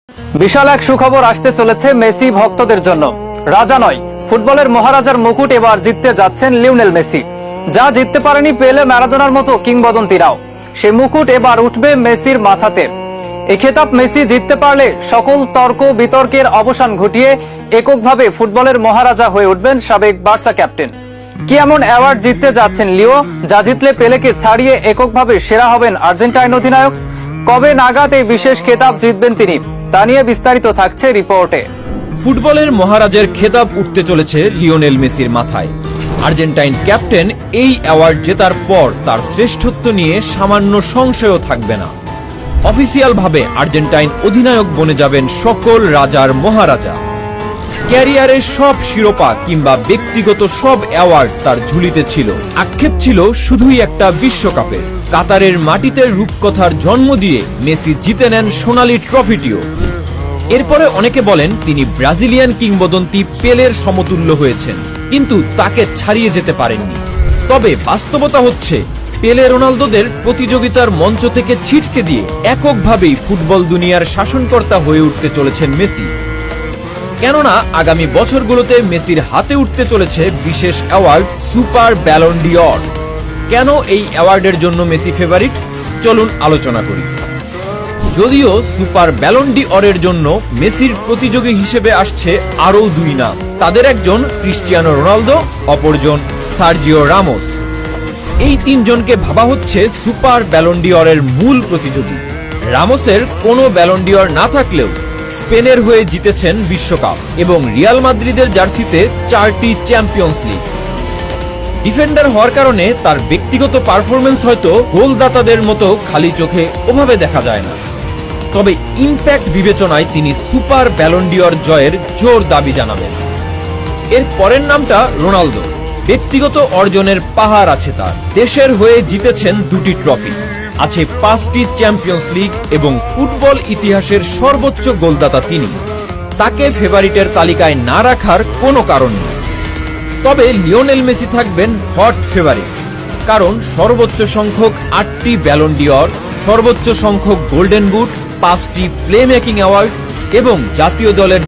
বিশাল এক সুখবর আসতে চলেছে মেসি ভক্তদের জন্য। রাজা নয়, ফুটবলের মহারাজার মুকুট এবার জিততে যাচ্ছেন লিওনেল মেসি। যা জিততে পারেনি পেলে, ম্যারাডোনার মতো কিংবদন্তিরাও, সে মুকুট এবার উঠবে মেসির মাথাতে। এই খেতাব মেসি জিততে পারলে সকল তর্ক বিতর্কের অবসান ঘটিয়ে এককভাবে ফুটবলের মহারাজা হয়ে উঠবেন সাবেক বার্সা ক্যাপ্টেন। কি এমন অ্যাওয়ার্ড জিততে যাচ্ছেন লিও, যা জিতলে পেলেকে ছাড়িয়ে এককভাবে সেরা হবেন আর্জেন্টাইন অধিনায়ক? কবে নাগাদ এই বিশেষ খেতাব জিতবেন তিনি, তা নিয়ে বিস্তারিত থাকছে রিপোর্টে। ফুটবলের মহারাজের খেতাব উঠতে চলেছে লিওনেল মেসির মাথায়। আর্জেন্টাইন ক্যাপ্টেন এই অ্যাওয়ার্ড জেতার পর তার শ্রেষ্ঠত্ব নিয়ে সামান্য সংশয়ও থাকবে না। অফিসিয়ালভাবে আর্জেন্টাইন অধিনায়ক বনে যাবেন সকল রাজার মহারাজা। ক্যারিয়ারের সব শিরোপা কিংবা ব্যক্তিগত সব অ্যাওয়ার্ড তার ঝুলিতে ছিল। আক্ষেপ ছিল শুধুই একটা বিশ্বকাপে। কাতারের মাটিতে রূপকথার জন্ম দিয়ে মেসি জিতে নেন সোনালী ট্রফিটিও। এরপরে অনেকে বলেন তিনি ব্রাজিলিয়ান কিংবদন্তি পেলের সমতুল্য হয়েছেন, কিন্তু তাকে ছাড়িয়ে যেতে পারেননি। তবে বাস্তবতা হচ্ছে, পেলে রোনালদোদের প্রতিযোগিতার মঞ্চ থেকে ছিটকে দিয়ে এককভাবেই ফুটবল দুনিয়ার শাসনকর্তা হয়ে উঠতে চলেছেন মেসি। কেননা আগামী বছরগুলোতে মেসির হাতে উঠতে চলেছে বিশেষ অ্যাওয়ার্ড, সুপার ব্যালন ডি'অর। কেন এই অ্যাওয়ার্ডের জন্য মেসি ফেভারিট, চলুন আলোচনা করি। যদিও সুপার ব্যালন ডি'অরের জন্য মেসির প্রতিযোগী হিসেবে আসছে আরও দুই নাম। তাদের একজন ক্রিস্টিয়ানো রোনালদো, অপরজন সার্জিও রামোস। এই তিনজনকে ভাবা হচ্ছে সুপার ব্যালন ডি'অরের মূল প্রতিযোগী। রামোসের কোনো ব্যালন ডি'অর না থাকলেও স্পেনের হয়ে জিতেছেন বিশ্বকাপ এবং রিয়াল মাদ্রিদের জার্সিতে 4টি চ্যাম্পিয়ন্স লিগ। ডিফেন্ডার হওয়ার কারণে তার ব্যক্তিগত পারফরমেন্স হয়তো গোলদাতাদের মতো খালি চোখে ওভাবে দেখা যায় না। তবে ইম্প্যাক্ট বিবেচনায় তিনি সুপার ব্যালন ডি'অর জয়ের জোর দাবি জানাবেন। এর পরের নামটা রোনালদো। ব্যক্তিগত অর্জনের পাহাড় আছে তার। দেশের হয়ে জিতেছেন 2টি ট্রফি, আছে 5টি চ্যাম্পিয়ন্স লিগ এবং ফুটবল ইতিহাসের সর্বোচ্চ গোলদাতা তিনি। তাকে ফেভারিটের তালিকায় না রাখার কোনো কারণ নেই। তবে লিওনেল মেসি থাকবেন হট ফেভারিট, কারণ সর্বোচ্চ সংখ্যক 8টি ব্যালন ডি'অর, সর্বোচ্চ সংখ্যক গোল্ডেন বুট, 5টি প্লে মেকিং অ্যাওয়ার্ড এবং জাতীয় দলের